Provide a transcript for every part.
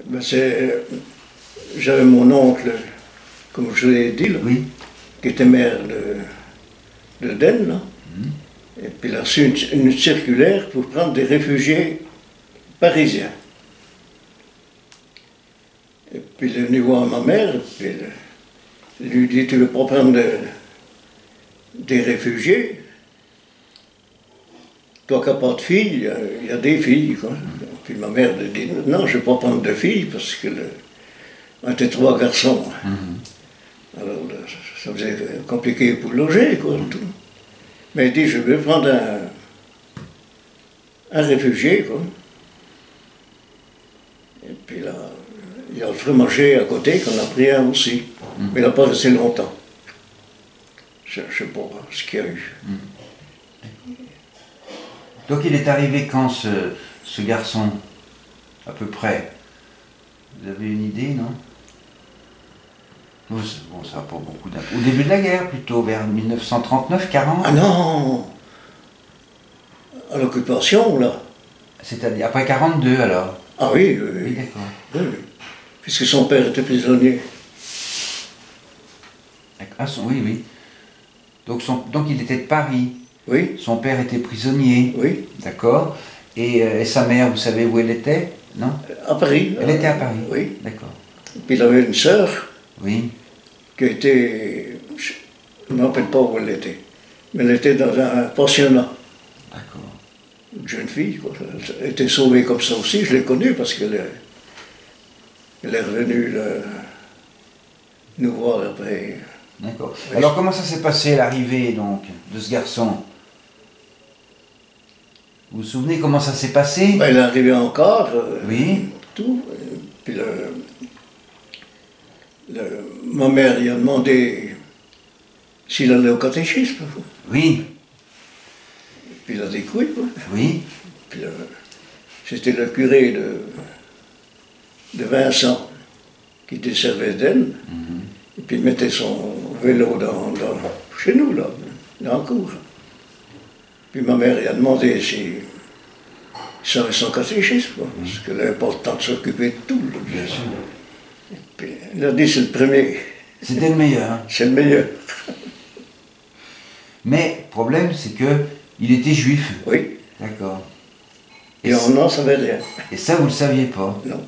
Ben j'avais mon oncle, comme je l'ai dit, là, Oui. qui était maire de Den, là. Et puis il a reçu une circulaire pour prendre des réfugiés parisiens. Et puis il est venu voir ma mère, et puis il lui dit, tu veux pas prendre des réfugiés? Toi qui n'as pas de filles, il y a des filles, quoi. Puis ma mère lui dit, non, je ne vais pas prendre de filles, parce que on était 3 garçons. Alors ça faisait compliqué pour loger, quoi, tout. Mais il dit, je vais prendre un réfugié, quoi. Et puis là, il y a le fromager à côté qu'on a pris un aussi. Mais il n'a pas resté longtemps. Je ne sais pas ce qu'il y a eu. Donc il est arrivé quand ce garçon, à peu près? Vous avez une idée, non? Bon, ça n'a pas beaucoup d'impact. Au début de la guerre, plutôt, vers 1939-40? Ah non! À l'occupation, là. C'est-à-dire après 42, alors? Ah oui, Oui, oui. d'accord. Oui, oui. Puisque son père était prisonnier. Ah, oui, oui. Donc il était de Paris. Oui, Son père était prisonnier. oui. D'accord. Et sa mère, vous savez où elle était? Non? À Paris. Elle était à Paris? Oui. D'accord. Puis il avait une sœur Oui. qui était... Je ne me rappelle pas où elle était. Mais elle était dans un pensionnat. D'accord. Une jeune fille, quoi. Elle était sauvée comme ça aussi. Je l'ai connue parce qu'elle est revenue nous voir après. D'accord. Oui. Alors comment ça s'est passé l'arrivée donc de ce garçon? Vous vous souvenez comment ça s'est passé? Ben, elle est arrivée encore. Oui. Tout. Puis ma mère lui a demandé s'il allait au catéchisme. Oui. Puis il a dit que oui, quoi. Oui. Puis c'était le curé de Vincent qui desservait d'Aisne. Et puis il mettait son vélo chez nous, là, dans la cour. Puis ma mère lui a demandé s'il savait son catéchisme, quoi, parce qu'elle n'avait pas le temps de s'occuper de tout. Là, Bien sûr. Et puis il a dit c'est le premier, C'était le meilleur. c'est le meilleur. Mais le problème c'est que il était juif. Oui, D'accord. et on n'en savait rien. Et ça vous le saviez pas? Non.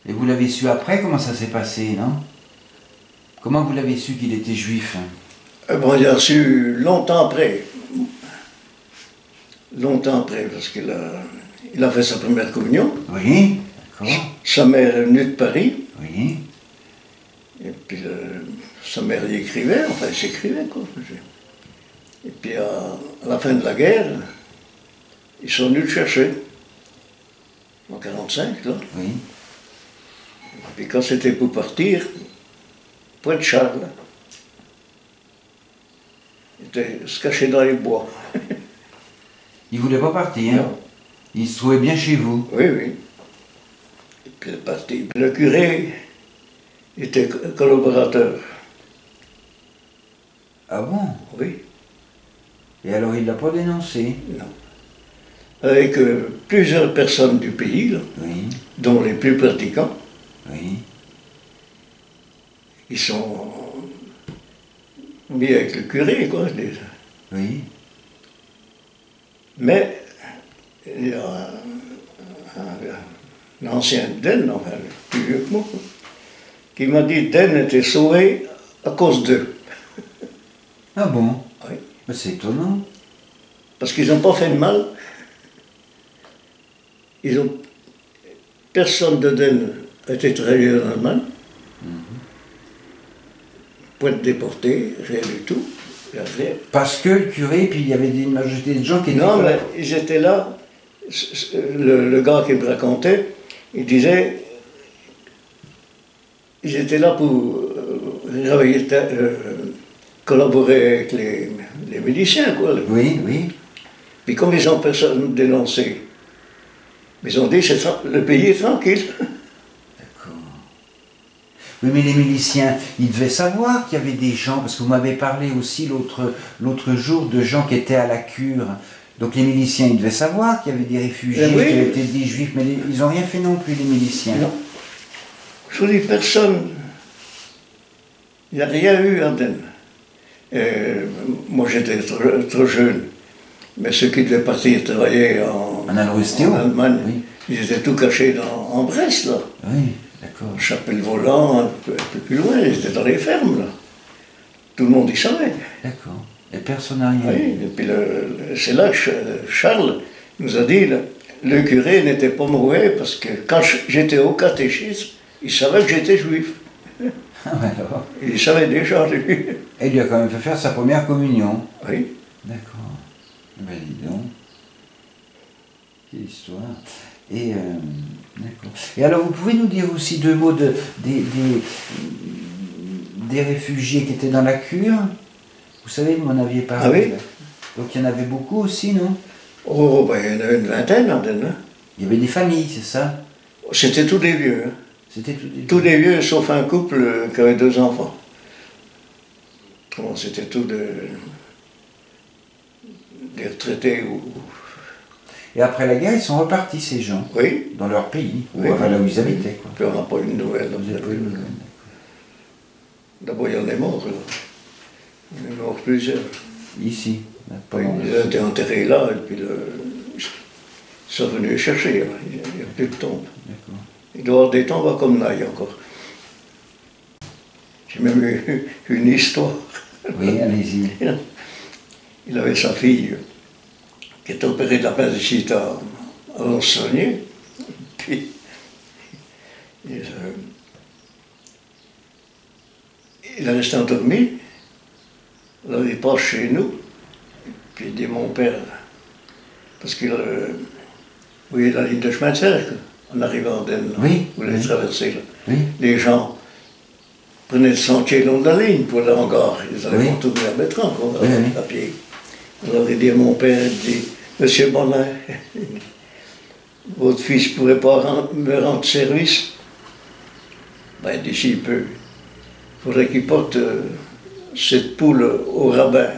Et vous l'avez su après? Comment ça s'est passé, non? Comment vous l'avez su qu'il était juif? Bon, il a su longtemps après. Longtemps après, parce qu'il a fait sa première communion. Oui. D'accord. Sa mère est venue de Paris. Oui. Et puis sa mère y écrivait, enfin elle s'écrivait, quoi. Et puis à la fin de la guerre, ils sont venus le chercher. En 1945, là. Oui. Et puis quand c'était pour partir, Pointe-Charles, il était se cacher dans les bois. Il voulait pas partir. Non. Il se trouvait bien chez vous. Oui, oui. Et puis il est parti. Le curé était collaborateur. Ah bon? Oui, Et alors il l'a pas dénoncé? non. Avec plusieurs personnes du pays, là, Oui. dont les plus pratiquants. Oui. Ils sont mis avec le curé, quoi. Oui. Mais il y a un ancien d'Aisne, enfin, plus vieux que moi, quoi, qui m'a dit que d'Aisne était sauvé à cause d'eux. Ah bon? Oui. Mais c'est étonnant. Parce qu'ils n'ont pas fait de mal. Personne de d'Aisne a été trahi en Allemagne. Point de déporté, rien du tout. Rien. Parce que le curé, puis il y avait une majorité de gens qui étaient... Non, mais ils étaient là. Le gars qui me racontait, il disait, ils étaient là pour collaborer avec les miliciens, quoi. Oui, oui. Puis comme ils n'ont personne dénoncé, ils ont dit, le pays est tranquille. D'accord. Oui, mais les miliciens, ils devaient savoir qu'il y avait des gens, parce que vous m'avez parlé aussi l'autre jour de gens qui étaient à la cure. Donc les miliciens, ils devaient savoir qu'il y avait des réfugiés, Oui. qu'il y avait peut-être des juifs, mais ils n'ont rien fait non plus, les miliciens. Non. Je vous dis, personne. Il n'y a rien eu à Andenne. Moi, j'étais trop jeune. Mais ceux qui devaient partir travailler en Allemagne, oui. Ils étaient tout cachés en Brest, là. Oui, d'accord. Chapelle-Volant, un peu plus loin, ils étaient dans les fermes, là. Tout le monde y savait. D'accord. Et personne n'a rien. Oui, et puis c'est là que Charles nous a dit, là, le curé n'était pas mauvais parce que quand j'étais au catéchisme, il savait que j'étais juif. Ah ouais, alors. Il savait déjà, lui. Et il lui a quand même fait faire sa première communion. Oui. D'accord. Ben dis donc. Quelle histoire. Et d'accord. Et alors vous pouvez nous dire aussi deux mots des réfugiés qui étaient dans la cure? Vous savez, vous m'en aviez parlé. Ah oui? Là. Donc il y en avait beaucoup aussi, non? Oh, ben, il y en avait une vingtaine, en Andenne, hein. Il y avait des familles, c'est ça? C'était tous des vieux. Hein. C'était tous des vieux, sauf un couple qui avait 2 enfants. Bon, c'était tous des retraités ou... Et après la guerre, ils sont repartis, ces gens, Oui. dans leur pays, Oui, enfin là où ils habitaient. Quoi. Puis on n'a pas eu de nouvelles. Vous n'avez pas eu de nouvelles. D'abord, il y en est mort. Là. Il y en est mort plusieurs. Ici, pas Oui, ils ont été enterrés là, et puis ils sont venus les chercher. Là. Il n'y a plus de tombes. D'accord. Il doit y avoir des tombes comme là, il y a encore. J'ai même eu une histoire. Oui, allez-y. Il avait sa fille qui était opérée de l'appendicite à Lons-Saunier. Puis, il est resté endormi. Alors il passe chez nous. Puis il dit mon père, parce qu'il voyez la ligne de chemin de fer, en arrivant d'Andenne, oui, vous l'avez traversé là. Oui. Les gens prenaient le sentier long de la ligne pour aller en gare. Ils allaient Oui. retourner à Bertrand, Oui. à pied. Alors il dit à mon père, il dit, Monsieur Bonin, votre fils ne pourrait pas me rendre service? Ben, d'ici il peut. Il faudrait qu'il porte cette poule au rabbin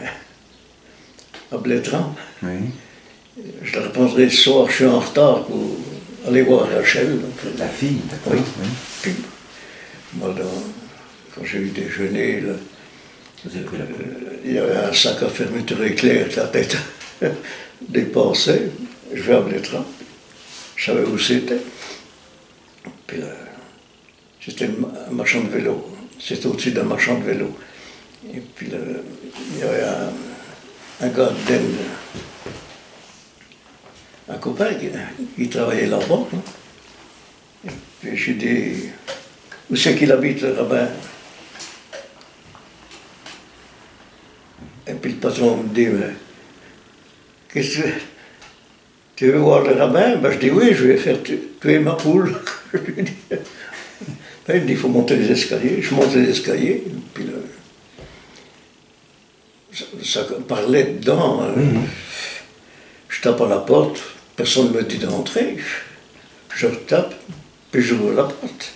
à Blétrand. Oui. Je la répondrai ce soir, je suis en retard pour aller voir Rachel. La fille, d'accord. Oui. Oui. Puis, moi, quand j'ai eu déjeuner, là, Vous avez pris la poule. il y avait un sac à fermeture éclair avec la tête dépassée. Je vais à Blétrand. Je savais où c'était. Puis c'était un marchand de vélo. C'était au-dessus d'un marchand de vélo. Et puis il y avait un gars d'Aisne, un copain qui travaillait là-bas. Hein. Et puis j'ai dit, où c'est qu'il habite le rabbin? Et puis le patron me dit, mais qu'est-ce que tu veux voir le rabbin? Ben, je dis oui, je vais faire tuer ma poule. Je lui dis. Ben, il me dit, il faut monter les escaliers. Je monte les escaliers, puis là, ça parlait dedans. Oui. Je tape à la porte, personne ne me dit d'entrer. Je tape, puis j'ouvre la porte.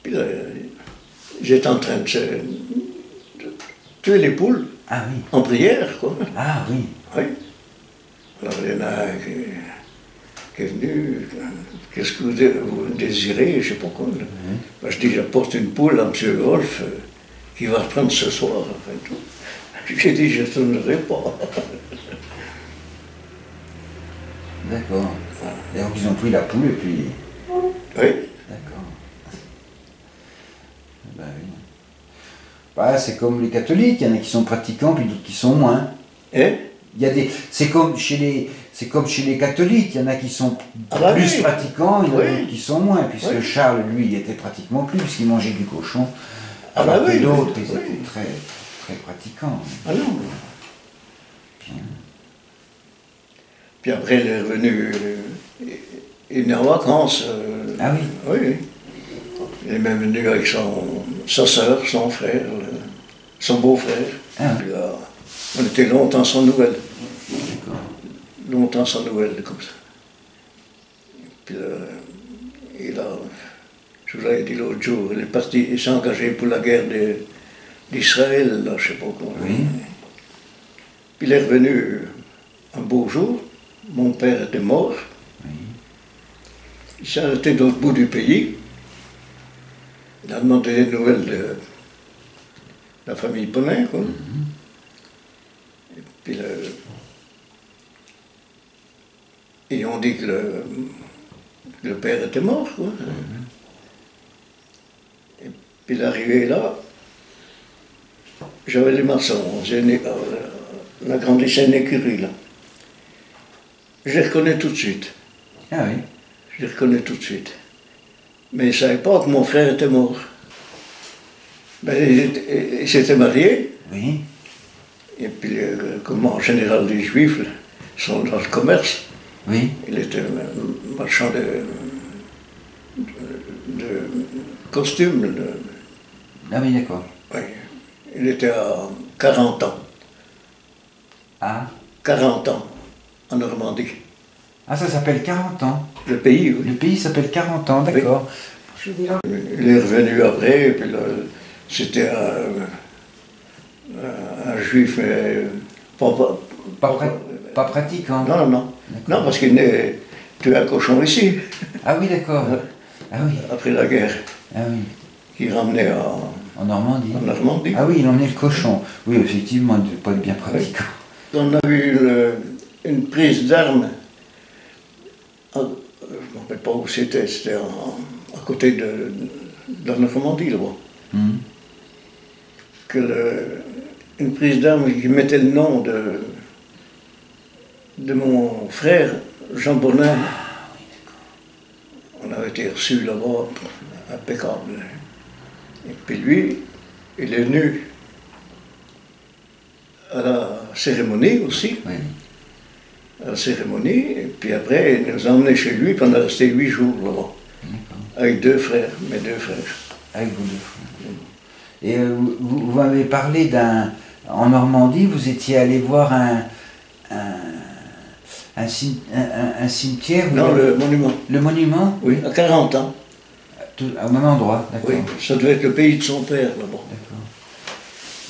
Puis là, j'étais en train de tuer les poules. Ah oui. En prière, quoi. Ah oui. Oui. Alors il y en a un qui est venu, qu'est-ce que vous désirez, je ne sais pas quoi. Ben, je dis, j'apporte une poule à M. Wolf qui va reprendre ce soir. Enfin, tout. J'ai dit, je ne tournerai pas. D'accord. Et donc ils ont pris la poule et puis. Oui. D'accord. Ben oui. Bah, c'est comme les catholiques, il y en a qui sont pratiquants puis d'autres qui sont moins. Hein? Il y a des. C'est comme chez les catholiques, il y en a qui sont plus pratiquants, il y en a d'autres qui sont moins, puisque Charles, lui, il était pratiquement plus, puisqu'il mangeait du cochon. Alors que d'autres, ils étaient très, très pratiquants. Ah non. Puis après, il est revenu, il est en vacances. Ah oui. Oui. Il est même venu avec sa soeur, son frère, son beau-frère. Ah. Puis là, on était longtemps sans nouvelles. Longtemps sans nouvelles, comme ça. Puis là, je vous l'avais dit l'autre jour, il est parti, il s'est engagé pour la guerre d'Israël, là, je ne sais pas comment. Oui. Puis il est revenu un beau jour, mon père était mort. Oui. Il s'est arrêté de l'autre bout du pays. Il a demandé des nouvelles de la famille Ponin, quoi. Et puis ils ont dit que le père était mort, quoi. Et puis il est arrivé là. J'avais les maçons, on agrandissait une écurie là. Je les reconnais tout de suite. Ah oui. Je les reconnais tout de suite. Mais ils ne savaient pas que mon frère était mort. Ben, il s'était marié, Oui. et puis comme en général les juifs sont dans le commerce, Oui. il était marchand de costumes. Ah oui, d'accord. Oui. Il était à 40 ans. Ah. 40 ans, en Normandie. Ah, ça s'appelle 40 ans. Le pays, oui. Le pays s'appelle 40 ans, d'accord. Il est revenu après, et puis là, c'était un juif, mais Pas pratiquant. non, non, non. Non, parce qu'il est tué un cochon ici, Ah oui, d'accord. Ah oui. après la guerre, Ah oui. qu'il ramenait En Normandie. en Normandie. Ah oui, il emmenait le cochon. Oui, effectivement, il ne devait pas être bien pratiquant. On a eu une prise d'armes, je ne me rappelle pas où c'était à côté de la Normandie, là-bas. Hum. Une prise d'armes qui mettait le nom de mon frère, Jean Bonin. On avait été reçus là-bas, impeccable. Et puis lui, il est venu à la cérémonie aussi, Oui. à la cérémonie, et puis après, il nous a emmenés chez lui, puis on a resté 8 jours là-bas, avec 2 frères, mes 2 frères. Avec vous deux frères. Et vous m'avez parlé en Normandie, vous étiez allé voir un cimetière. Non, le monument, Le monument. oui, à 40 ans. Au même endroit, d'accord. Oui, ça devait être le pays de son père là-bas. D'accord.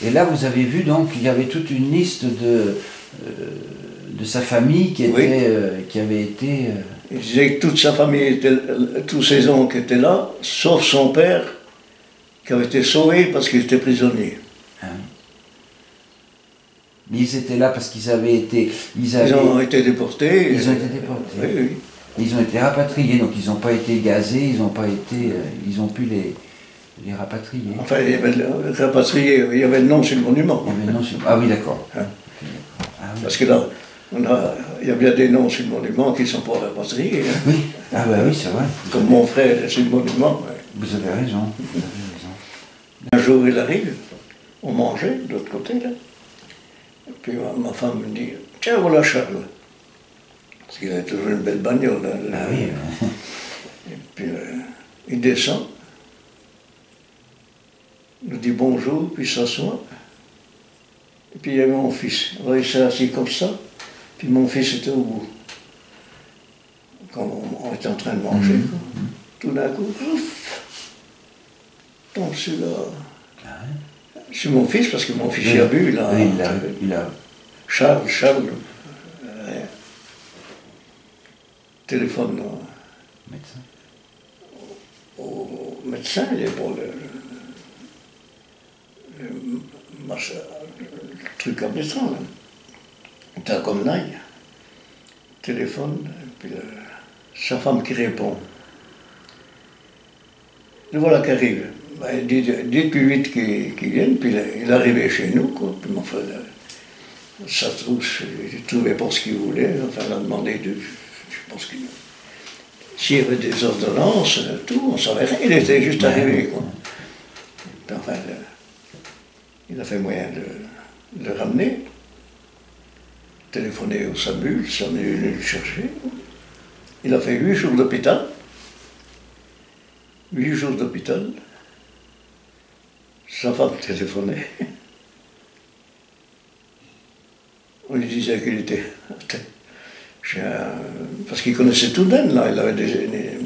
Et là, vous avez vu donc il y avait toute une liste de sa famille qui avait été. Il disait que toute sa famille, tous ses oncles étaient là, sauf son père, qui avait été sauvé parce qu'il était prisonnier. Hein. Mais ils étaient là parce qu'ils avaient été. Ils ont été déportés. Ils ont été déportés. Oui, oui. Ils ont été rapatriés, donc ils n'ont pas été gazés, ils ont pu les rapatrier. Enfin, il y avait rapatrié, il y avait le nom sur le monument. Il y avait le nom ah oui, d'accord. Hein. Ah oui. Parce que là, il y a bien des noms sur le monument qui ne sont pas rapatriés. Hein. Oui, ah bah oui, c'est vrai. Comme mon frère est sur le monument. Ouais. Vous avez raison. Vous avez raison. Un jour, il arrive, on mangeait de l'autre côté, là. Et puis ma femme me dit, tiens, voilà Charles. Parce qu'il avait toujours une belle bagnole. Là, Ah oui. Et puis il descend, nous dit bonjour, puis s'assoit. Et puis il y avait mon fils. Alors il s'est assis comme ça, puis mon fils était au bout. Quand on était en train de manger, quoi. Tout d'un coup, ouf, tombe sur sur mon fils, parce que mon fils y a bu, là. Oui, il a. Charles, téléphone Médecin. au médecin, il est pour le truc ablessant, là. T'as comme naille. Téléphone, et puis sa femme qui répond. Le voilà qui arrive. Ben, dites plus vite qu'il vienne, puis il est arrivé chez nous, quoi. Puis mon frère, sa trousse, il trouvait pas ce qu'il voulait, enfin, il a demandé je pense qu'il. S'il y avait des ordonnances, tout, on savait rien, il était juste arrivé, quoi. Puis, enfin, il a fait moyen de le ramener, téléphoner au SAMU, le SAMU est venu le chercher. Il a fait 8 jours d'hôpital. 8 jours d'hôpital. Sa femme téléphonait. On lui disait qu'il était. Parce qu'il connaissait tout de même, là. Il avait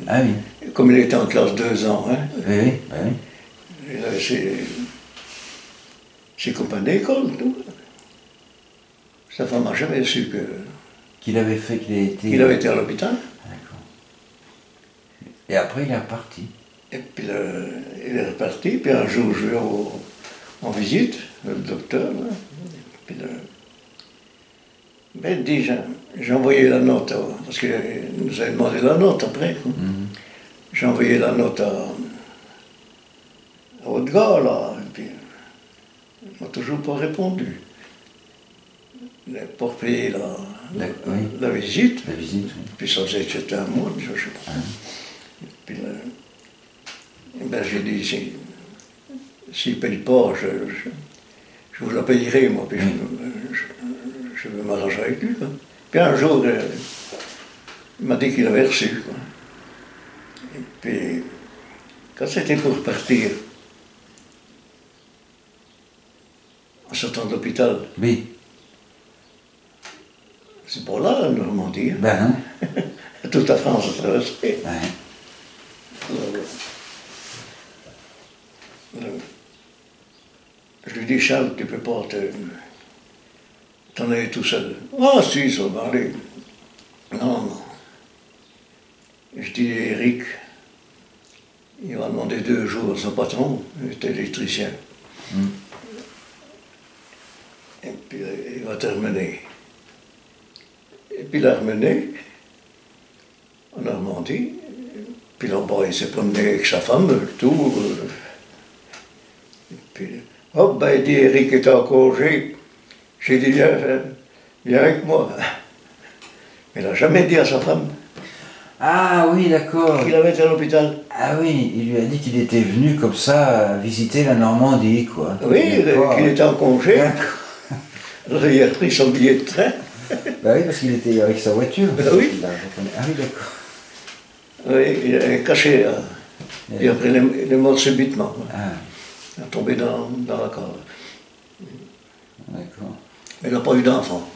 Ah oui. comme il était en classe 2 ans, hein. Oui. Il avait ses copains d'école, tout. Sa femme n'a jamais su que Qu'il avait fait, qu'il a été... Il avait été à l'hôpital. D'accord. Et après, il est reparti. Et puis il est reparti, puis un jour je vais en visite, le docteur, là. Puis ben, il dit, j'ai envoyé la note, parce qu'il nous avait demandé la note après. J'ai envoyé la note à Haute-Gare, là, et puis il m'a toujours pas répondu. Pour payer la visite. La visite, oui. Puis ça faisait c'était un mois, je sais pas. Puis ben, j'ai dit, s'il ne paye pas, je vous la payerai, moi, puis je veux m'arranger avec lui. Quoi. Puis un jour, il m'a dit qu'il avait reçu. Quoi. Et puis, quand c'était pour partir, en sortant de l'hôpital, Oui. c'est pour là, la Normandie. Hein. Ben non. Toute la France a traversé. Je lui dis, Charles, tu ne peux pas t'en aller tout seul. Ah si, ça va aller. Non, non. Je dis, Eric, il va demander 2 jours à son patron, il était électricien. Et puis il va te ramener. Et puis il l'a ramené en Normandie. Puis là-bas, il s'est promené avec sa femme, tout. Et puis, hop, ben, il dit, Eric est en congé. J'ai dit, viens avec moi. Mais il n'a jamais dit à sa femme Ah oui, d'accord. qu'il avait été à l'hôpital. Ah oui, il lui a dit qu'il était venu comme ça visiter la Normandie, quoi. Oui, qu'il était en congé. Alors il a pris son billet de train. Bah oui, parce qu'il était avec sa voiture. Ben oui. Ah oui, d'accord. Oui, il est caché. Et après, il est mort subitement. Ah. Il est tombé dans la cave. D'accord. Mais il n'a pas eu d'enfant.